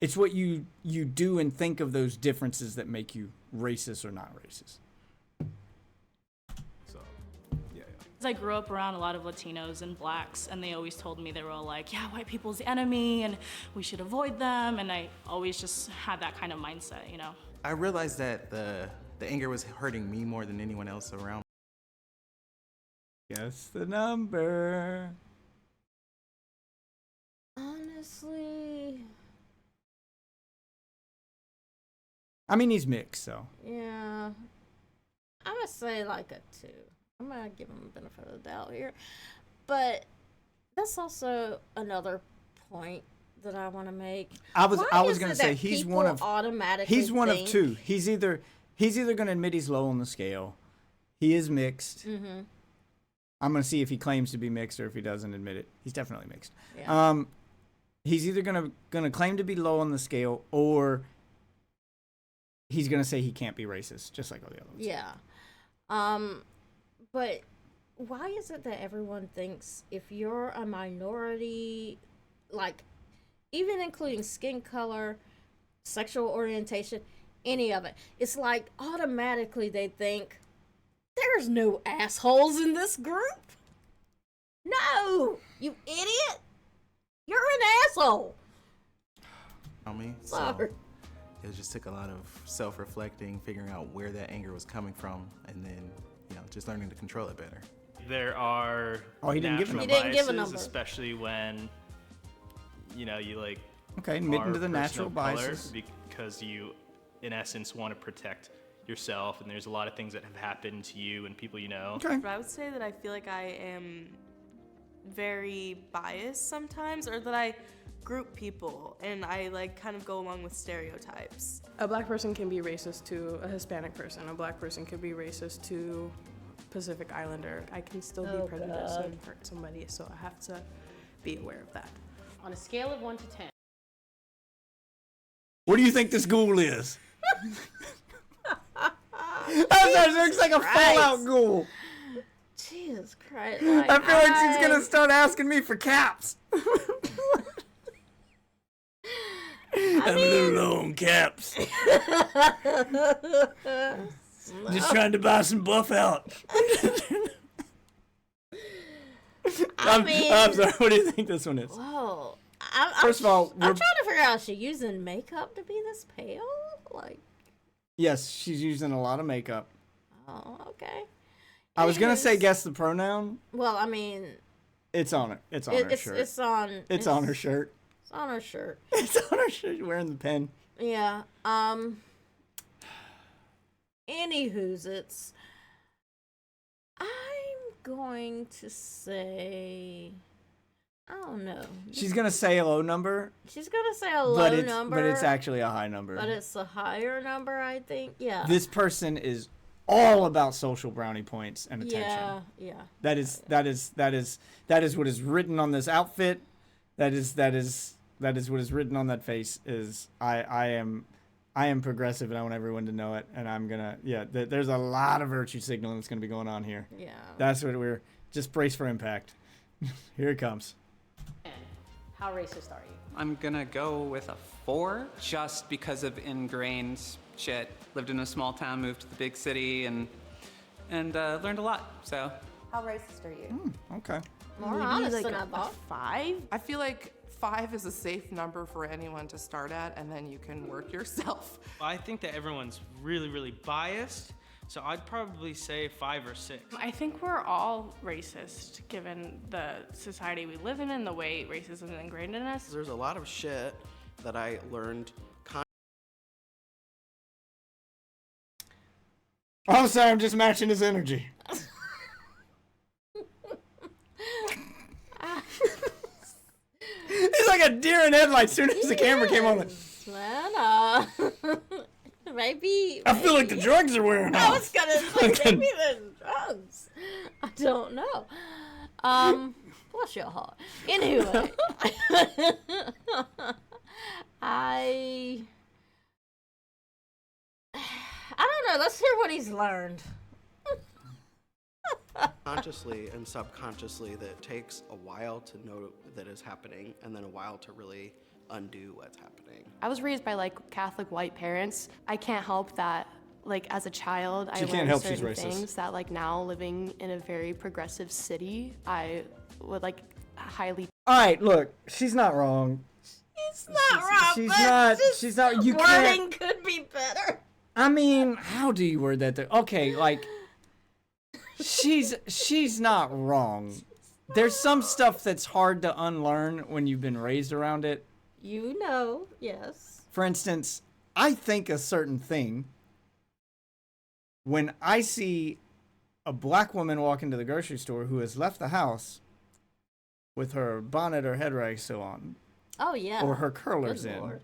It's what you do and think of those differences that make you racist or not racist. I grew up around a lot of Latinos and blacks, and they always told me, they were all like, yeah, white people's the enemy and we should avoid them, and I always just had that kind of mindset, I realized that the anger was hurting me more than anyone else around. Guess the number. Honestly, I mean, he's mixed, so. yeah. I'm gonna say like a 2. I'm gonna give him the benefit of the doubt here, but that's also another point that I want to make. I was Why going is to it say that he's people one of automatically he's one think- of two. He's either going to admit he's low on the scale. He is mixed. Mm-hmm. I'm going to see if he claims to be mixed or if he doesn't admit it. He's definitely mixed. Yeah. He's either going to claim to be low on the scale, or he's going to say he can't be racist, just like all the other ones. Yeah. But why is it that everyone thinks if you're a minority, like even including skin color, sexual orientation, any of it, it's like automatically they think there's no assholes in this group? No, you idiot. You're an asshole. So it just took a lot of self-reflecting, figuring out where that anger was coming from, and then just learning to control it better. There are he didn't give a natural number. He didn't give a biases, number. especially when you Okay, admitting our to the natural personal color biases. because you, in essence, want to protect yourself, and there's a lot of things that have happened to you and people you know. But I would say that I feel like I am very biased sometimes, or that I group people and I like kind of go along with stereotypes. A black person can be racist to a Hispanic person. A black person could be racist to Pacific Islander. I can still be prejudiced and hurt somebody, so I have to be aware of that. On a scale of 1 to 10. What do you think this ghoul is? That looks like a Fallout ghoul. Jesus Christ. I feel like she's gonna start asking me for caps. I'm a little low on caps. Just trying to buy some buff out. I'm sorry, what do you think this one is? Whoa. First of all, I'm trying to figure out, is she using makeup to be this pale? Like, yes, she's using a lot of makeup. oh, okay. I was gonna say guess the pronoun. Well, I mean, It's on it. It's on her shirt. It's on. It's on her shirt. It's on her shirt. It's on her shirt. She's wearing the pen. Yeah. Anywho's it's. I'm going to say. I don't know. She's gonna say a low number. She's gonna say a low number. But it's actually a high number. But it's a higher number, I think. Yeah. This person is all about social brownie points and attention. Yeah, yeah. That is what is written on this outfit. That is what is written on that face. Is I am progressive and I want everyone to know it. And I'm gonna there's a lot of virtue signaling that's gonna be going on here. Yeah. That's what we're just brace for impact. Here it comes. How racist are you? I'm gonna go with a 4, just because of ingrained shit. Lived in a small town, moved to the big city, and learned a lot. So. How racist are you? Okay. More Maybe honest like than I a thought. 5? I feel like 5 is a safe number for anyone to start at, and then you can work yourself. I think that everyone's really, really biased, so I'd probably say 5 or 6. I think we're all racist, given the society we live in and the way racism is ingrained in us. There's a lot of shit that I learned. I'm sorry, I'm just matching his energy. He's like a deer in headlights as soon as the camera came on. Man, maybe. I feel like the drugs are wearing I off. was gonna say maybe the drugs. I don't know. Bless your heart. Anyway, I don't know. Let's hear what he's learned. Consciously and subconsciously, that it takes a while to know that is happening and then a while to really undo what's happening. I was raised by like Catholic white parents. I can't help that, like as a child, I learned certain things that like now living in a very progressive city, I would like highly. All right, look, she's not wrong. It's not wrong. She's but not. just She's not. You wording can't. could be better. I mean, how do you word that? Okay, like, she's not wrong. There's some stuff that's hard to unlearn when you've been raised around it. You know, yes. For instance, I think a certain thing when I see a black woman walk into the grocery store who has left the house with her bonnet or head rag still on. Oh yeah. Or her curlers Good in. Lord.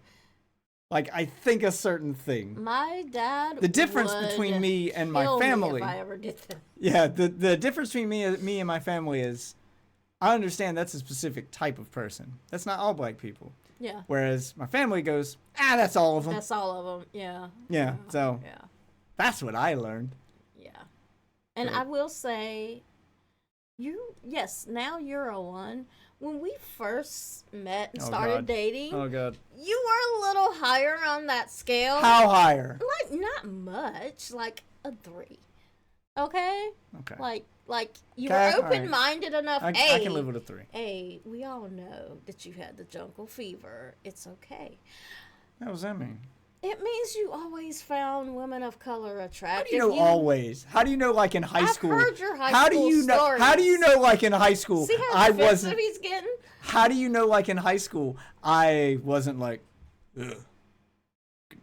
Like, I think a certain thing. My dad. The difference would between me and my kill me family. if I ever did that. Yeah, the difference between me and my family is I understand that's a specific type of person. That's not all black people. Yeah. Whereas my family goes, that's all of them. That's all of them. Yeah. Yeah, so Yeah. that's what I learned. Yeah. And Good. I will say, yes, now you're a one. When we first met and started dating, Oh, God. you were a little higher on that scale. How higher? Like, not much. Like a 3. Okay? Okay. Like you Okay, were all right. open-minded enough. I can live with a 3. Hey, we all know that you had the jungle fever. It's okay. What does that mean? It means you always found women of color attractive. How do you know always? How do you know like in high school? I've heard your high how school do you know? stories. How do you know like in high school? See how I defensive wasn't. he's getting? How do you know like in high school I wasn't like, ugh,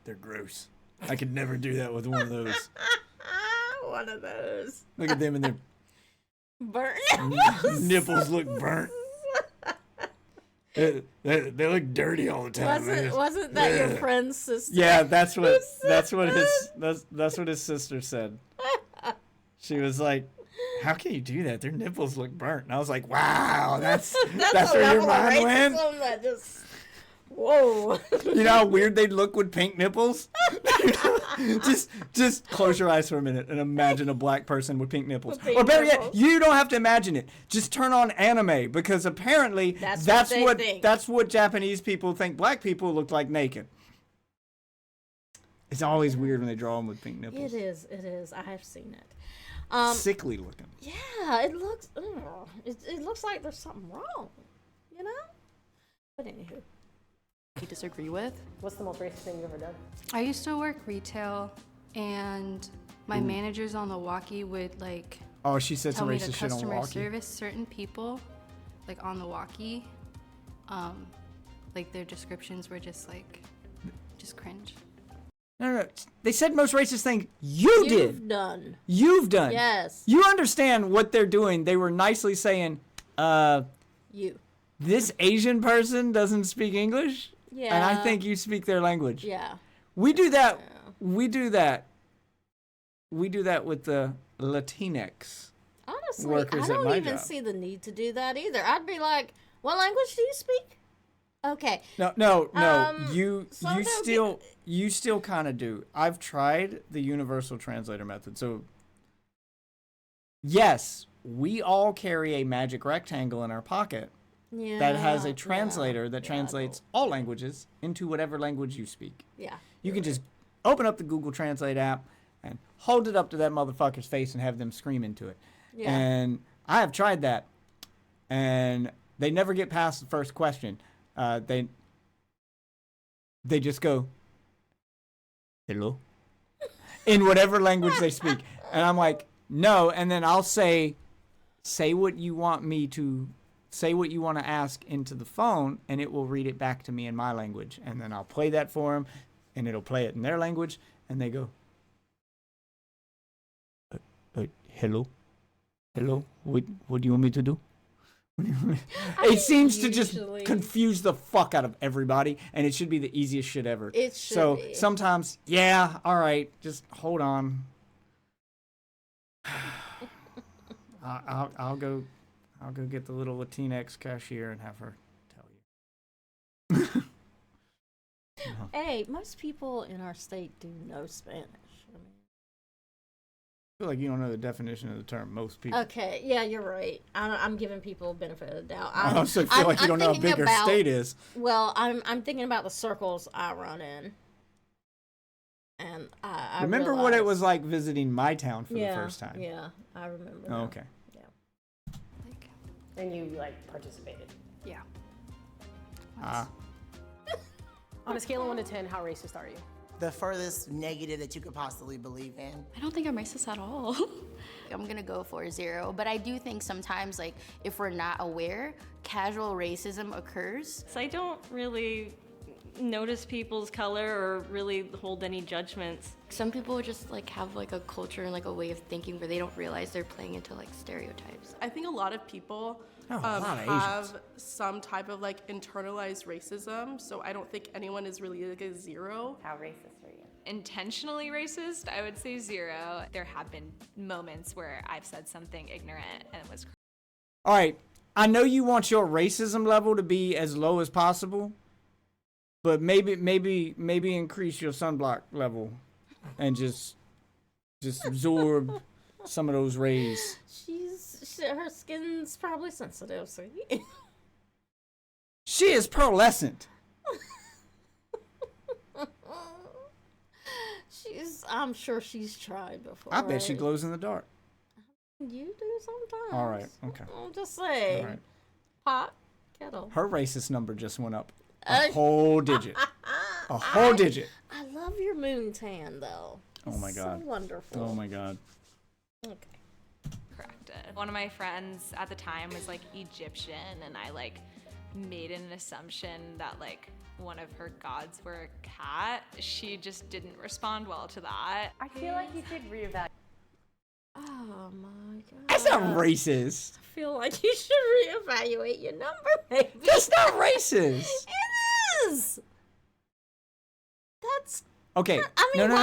they're gross. I could never do that with one of those. One of those. Look at them and their burnt nipples look burnt. They look dirty all the time. Wasn't that your friend's sister? Yeah, that's what his sister said. She was like, "How can you do that? Their nipples look burnt." And I was like, "Wow, that's where your mind went." That just, whoa. You know how weird they'd look with pink nipples? just close your eyes for a minute and imagine a black person with pink nipples. Or better yet, you don't have to imagine it. Just turn on anime, because apparently that's what Japanese people think black people look like naked. It's always weird when they draw them with pink nipples. It is. I have seen it. Sickly looking. Yeah, it looks. It looks like there's something wrong. You know. But anywho. You disagree with? What's the most racist thing you've ever done? I used to work retail, and my managers on the walkie would like. Oh, she said some tell me racist to shit on customer walkie. service certain people, like on the walkie, like their descriptions were just like, just cringe. No. They said most racist thing you've done. You've done. Yes. You understand what they're doing. They were nicely saying, you. This Asian person doesn't speak English. Yeah. And I think you speak their language. Yeah. We do that. Yeah. We do that with the Latinx Honestly, workers I don't at my even job. see the need to do that either. I'd be like, what language do you speak? Okay. No. You still kind of do. I've tried the universal translator method. So yes, we all carry a magic rectangle in our pocket. Yeah, that has a translator that translates all languages into whatever language you speak. Yeah. You can just open up the Google Translate app and hold it up to that motherfucker's face and have them scream into it. Yeah. And I have tried that, and they never get past the first question. They just go, hello, in whatever language they speak. And I'm like, no. And then I'll say what you want me to say, what you want to ask into the phone, and it will read it back to me in my language. And then I'll play that for them, and it'll play it in their language. And they go, hello, what do you want me to do? It seems to just confuse the fuck out of everybody, and it should be the easiest shit ever. It should so be. Sometimes, yeah, all right, just hold on. I'll go get the little Latinx cashier and have her tell you. Hey, most people in our state do know Spanish. I feel like you don't know the definition of the term most people. Okay, yeah, you're right. I'm giving people benefit of the doubt. I also feel like you don't know how big our state is. Well, I'm thinking about the circles I run in. And I remember realized, what it was like visiting my town for the first time. Yeah, I remember. Oh, okay. And you participated. Yeah. On a scale of 1 to 10, how racist are you? The furthest negative that you could possibly believe in. I don't think I'm racist at all. I'm gonna go for 0, but I do think sometimes, like, if we're not aware, casual racism occurs. So I don't really notice people's color or really hold any judgments. Some people just have a culture and a way of thinking where they don't realize they're playing into stereotypes. I think a lot of people have some type of internalized racism, so I don't think anyone is really a 0. How racist are you? Intentionally racist, I would say 0. There have been moments where I've said something ignorant and it was. All right, I know you want your racism level to be as low as possible, but maybe increase your sunblock level and just absorb some of those rays. Her skin's probably sensitive, so she is pearlescent. I'm sure she's tried before. I bet she glows in the dark. You do sometimes. All right, okay. I'm just saying. All right. Pot, kettle. Her racist number just went up a whole digit. A whole digit. I love love your moon tan, though. Oh my God. So wonderful. Oh my God. Okay. Corrected. One of my friends at the time was like Egyptian, and I like made an assumption that like one of her gods were a cat. She just didn't respond well to that. I feel like you should reevaluate. Oh my God. That's not racist. I feel like you should reevaluate your number, maybe. That's not racist. It is. That's Okay. I mean, no.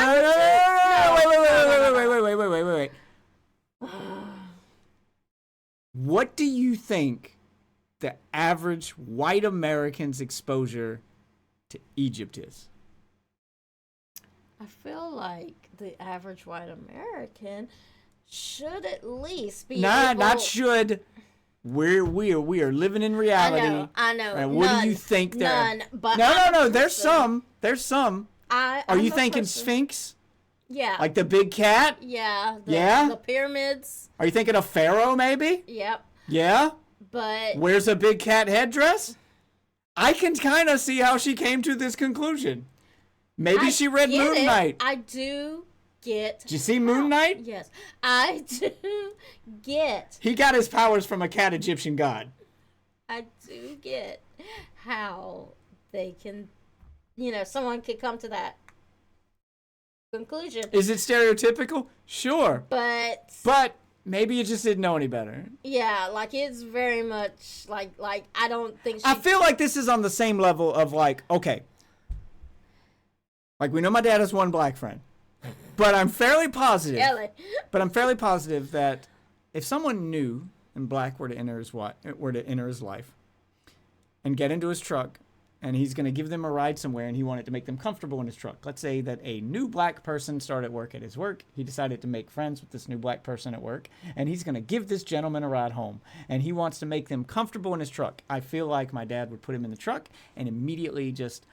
Wait. What do you think the average white American's exposure to Egypt is? I feel like the average white American should at least be Not should. We are living in reality. I know. And what do you think there? None. But No. There's some. Are you thinking person. Sphinx? Yeah. Like the big cat? Yeah. Yeah? The pyramids. Are you thinking of Pharaoh, maybe? Yep. Yeah? But Wears a big cat headdress? I can kind of see how she came to this conclusion. Maybe she read Moon Knight. I do get. Did you see Moon Knight? Yes. I do get. He got his powers from a cat Egyptian god. I do get how they can, someone could come to that conclusion. Is it stereotypical? Sure. But maybe you just didn't know any better. yeah, like it's very much like I don't think she I feel like this is on the same level of like, okay. Like we know my dad has one black friend. But I'm fairly positive. Ellie. But I'm fairly positive that if someone new and black were to enter his life and get into his truck and he's going to give them a ride somewhere and he wanted to make them comfortable in his truck. Let's say that a new black person started work at his work. He decided to make friends with this new black person at work and he's going to give this gentleman a ride home and he wants to make them comfortable in his truck. I feel like my dad would put him in the truck and immediately just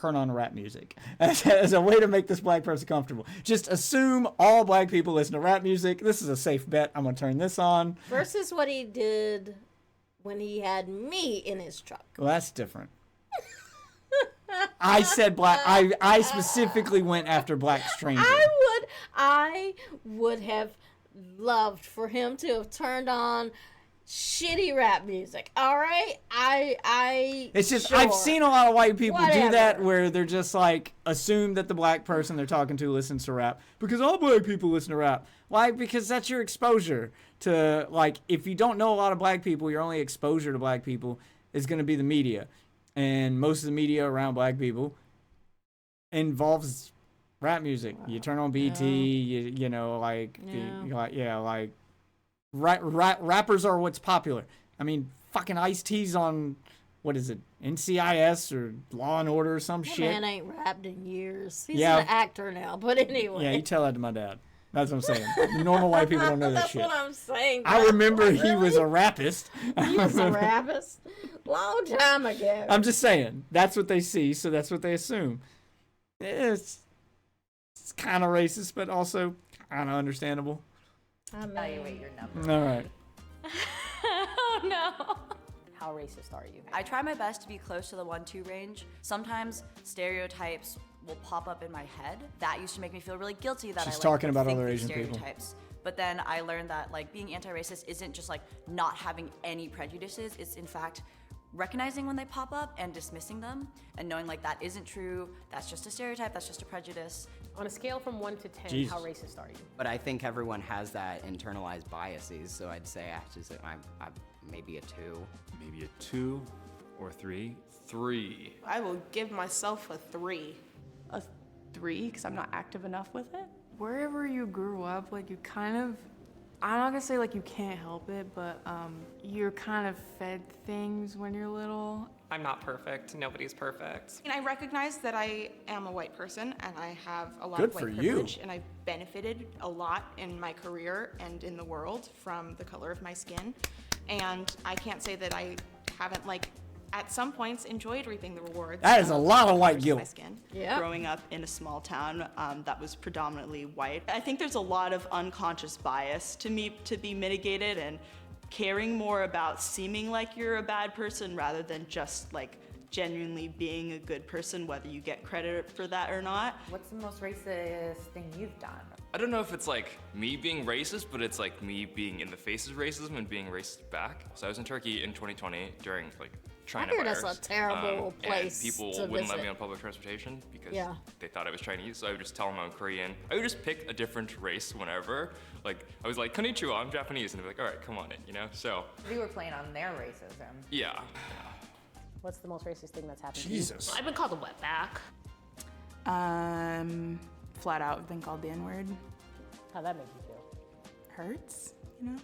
turn on rap music as a way to make this black person comfortable. Just assume all black people listen to rap music. This is a safe bet. I'm going to turn this on. versus what he did when he had me in his truck. Well, that's different. I said black. I specifically went after Black Stranger. I would have loved for him to have turned on shitty rap music. All right, It's just sure. I've seen a lot of white people Whatever. do that where they're just like assume that the black person they're talking to listens to rap because all black people listen to rap. Why? Because that's your exposure to like if you don't know a lot of black people, your only exposure to black people is going to be the media, and most of the media around black people involves rap music. You turn on BT, rappers are what's popular. I mean, fucking Ice-T's on, what is it, NCIS or Law and Order or some That shit. man ain't rapped in years. He's Yeah. an actor now, but anyway. Yeah, you tell that to my dad. That's what I'm saying. The normal white people don't know that That's shit. what I'm saying. I remember Really? he was a rapist. He was a rapist long time ago. I'm just saying. That's what they see, so that's what they assume. It's kind of racist, but also kind of understandable. Evaluate your number. All right. Oh no. How racist are you? I try my best to be close to the 1-2 range. Sometimes stereotypes will pop up in my head. That used to make me feel really guilty that She's I talking about think other these Asian people. stereotypes. But then I learned that like being anti-racist isn't just like not having any prejudices. It's in fact recognizing when they pop up and dismissing them and knowing like that isn't true. That's just a stereotype. That's just a prejudice. On a scale from 1 to 10, Jesus. how racist are you? But I think everyone has that internalized biases, so I'd say I'm maybe a 2. Maybe a 2 or 3. 3. I will give myself a 3. A 3 because I'm not active enough with it. Wherever you grew up, like you kind of, I'm not gonna say like you can't help it, but you're kind of fed things when you're little. I'm not perfect. Nobody's perfect. And I recognize that I am a white person and I have a lot Good of for white you. privilege and I've benefited a lot in my career and in the world from the color of my skin. And I can't say that I haven't at some points enjoyed reaping the rewards. That is a lot of white my guilt. skin. Growing up in a small town that was predominantly white, I think there's a lot of unconscious bias to be mitigated and caring more about seeming like you're a bad person rather than just like genuinely being a good person, whether you get credit for that or not. What's the most racist thing you've done? I don't know if it's like me being racist, but it's like me being in the face of racism and being racist back. So I was in Turkey in 2020 during like China hear virus. that's a terrible place And people to wouldn't let visit. me on public transportation because Yeah. they thought I was Chinese. So I would just tell them I'm Korean. I would just pick a different race whenever. Like I was like, konnichiwa, I'm Japanese. And they'd be like, all right, come on in, you know? So You were playing on their racism. yeah. What's the most racist thing that's happened Jesus. to you? I've been called a wetback. Flat out been called the N-word. How'd that make you feel? Hurts, you know?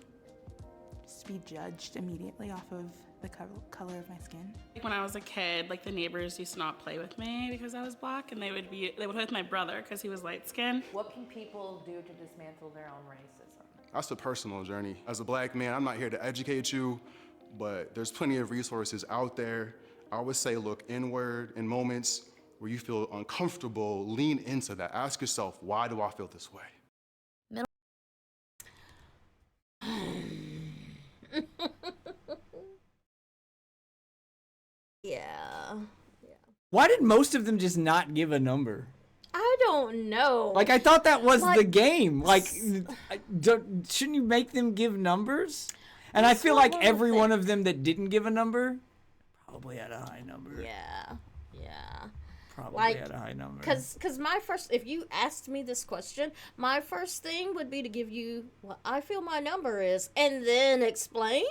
Just to be judged immediately off of the color of my skin. When I was a kid, like the neighbors used to not play with me because I was black, and they would play with my brother because he was light skinned. What can people do to dismantle their own racism? That's a personal journey. As a black man, I'm not here to educate you, but there's plenty of resources out there. I would say look inward in moments where you feel uncomfortable, lean into that. Ask yourself, why do I feel this way? Yeah. Why did most of them just not give a number? I don't know. Like, I thought that was Like, the game. Like, shouldn't you make them give numbers? And I feel like every one of them that didn't give a number probably had a high number. Yeah. Probably Like, had a high number. Cause my first, if you asked me this question, my first thing would be to give you what I feel my number is, and then explain.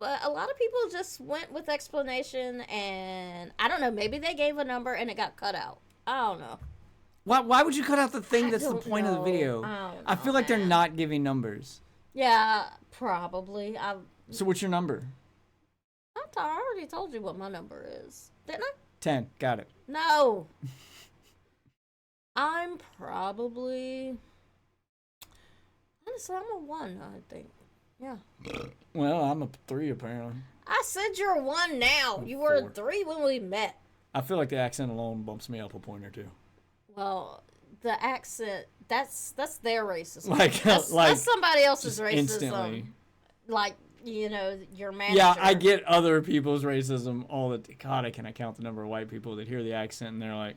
But a lot of people just went with explanation, and I don't know. Maybe they gave a number and it got cut out. I don't know. Why would you cut out the thing I that's the don't point of the know. video? I don't I feel like they're not giving numbers. Yeah, probably. So what's your number? I already told you what my number is, didn't I? 10. Got it. No. I'm probably. Honestly, I'm a 1, I think. Yeah. Well, I'm a 3 apparently. I said you're a 1 now. You were a 3 when we met. I feel like the accent alone bumps me up a point or two. Well, the accent, that's their racism. Like- that's like, somebody else's just racism. instantly. Like, you know, your manager. Yeah, I get other people's racism all the God, I cannot count the number of white people that hear the accent and they're like,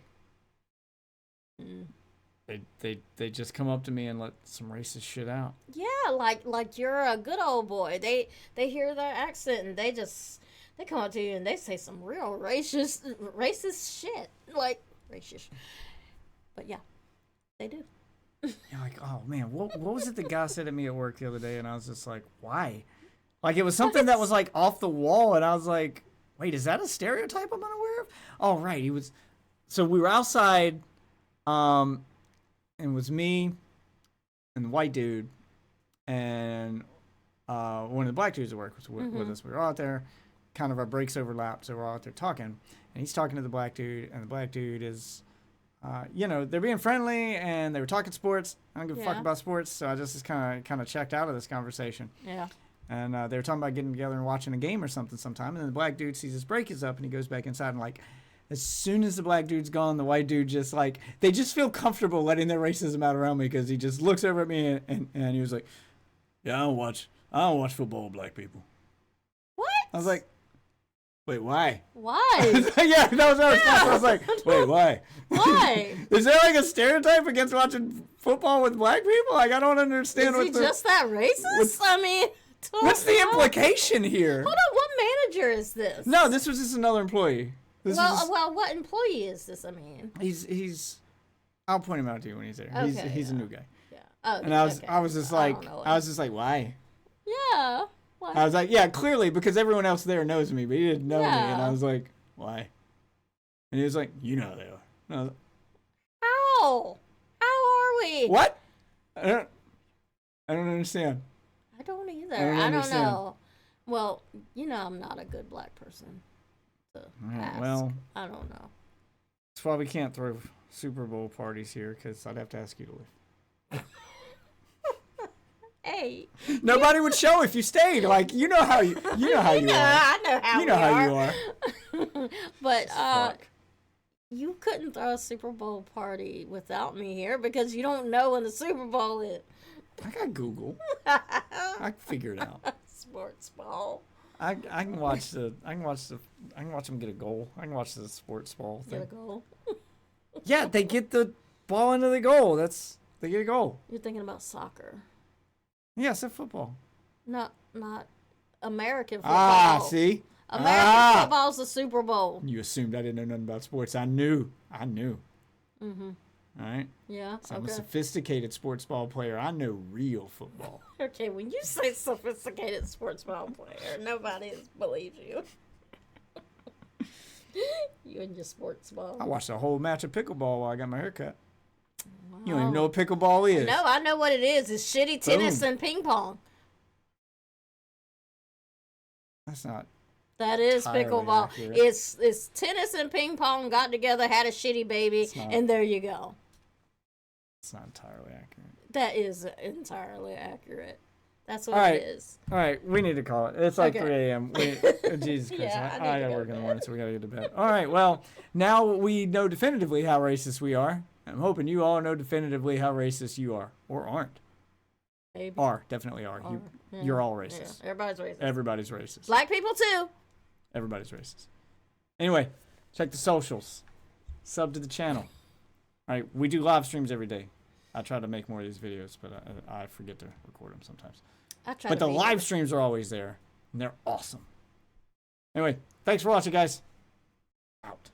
they just come up to me and let some racist shit out. Yeah, like you're a good old boy. They hear that accent and they come up to you and they say some real racist shit. Like racist. But yeah, they do. You're like, oh man, what was it the guy said to me at work the other day? And I was just like, why? Like it was something that was like off the wall, and I was like, wait, is that a stereotype I'm unaware of? Oh right, he was. So we were outside, and it was me, and the white dude, and one of the black dudes at work was with us. We were all out there, kind of our breaks overlapped, so we're all out there talking, and he's talking to the black dude, and the black dude is. You know, they're being friendly and they were talking sports. I don't give a fuck about sports, so I just kind of checked out of this conversation. Yeah. And they were talking about getting together and watching a game or something sometime. And then the black dude sees his break is up and he goes back inside and like, as soon as the black dude's gone, the white dude just like, they just feel comfortable letting their racism out around me because he just looks over at me and he was like, yeah, I don't watch football with black people. What? I was like, wait, why? Why? Yeah, that was our response. I was like, wait, why? Why? Is there like a stereotype against watching football with black people? Like, I don't understand. Is he just that racist? I mean, what's the implication here? Hold on, what manager is this? No, this was just another employee. Well, what employee is this? I mean, he's. I'll point him out to you when he's there. Okay, he's a new guy. Yeah. Oh, and I was just like, why? Yeah. Why? I was like, yeah, clearly because everyone else there knows me, but he didn't know me, and I Yeah. was like, why? And he was like, you know how they are. And I was like, How? How are we? what? I don't understand. I don't either. I don't I don't understand. know. Well, you know, I'm not a good black person. To Right, ask. well. I don't know. That's why we can't throw Super Bowl parties here, because I'd have to ask you to leave. Hey. Nobody would show if you stayed. Like, you know how you are. I know how You know we how are. you are. But you couldn't throw a Super Bowl party without me here because you don't know when the Super Bowl is. I got Google. I can figure it out. Sports ball. I can watch them get a goal. I can watch the sports ball thing. Get a goal. Yeah, they get the ball into the goal. They get a goal. You're thinking about soccer. Yeah, I said football. Not American football. Ah, see? American football's the Super Bowl. You assumed I didn't know nothing about sports. I knew. Mm-hmm. All right? Yeah, So I'm a sophisticated sports ball player. I know real football. Okay, when you say sophisticated sports ball player, nobody believes you. You and your sports ball. I watched a whole match of pickleball while I got my hair cut. Wow. You don't even know what pickleball is. No, I know what it is. It's shitty tennis Boom. and ping pong. That's not. That is entirely pickleball. accurate. It's tennis and ping pong got together, had a shitty baby, and there you go. It's not entirely accurate. That is entirely accurate. That's what All right. it is. All right, we need to call it. It's like Okay. 3 a.m. Jesus Christ. Yeah, I got to work in the morning, so we got to get to bed. All right, well, now we know definitively how racist we are. I'm hoping you all know definitively how racist you are, or aren't. Maybe. Definitely are. Yeah. You're all racist. Yeah, everybody's racist. Everybody's racist. Black people too. Everybody's racist. Anyway, check the socials. Sub to the channel. All right, we do live streams every day. I try to make more of these videos, but I forget to record them sometimes. But the live streams are always there, and they're awesome. Anyway, thanks for watching, guys. Out.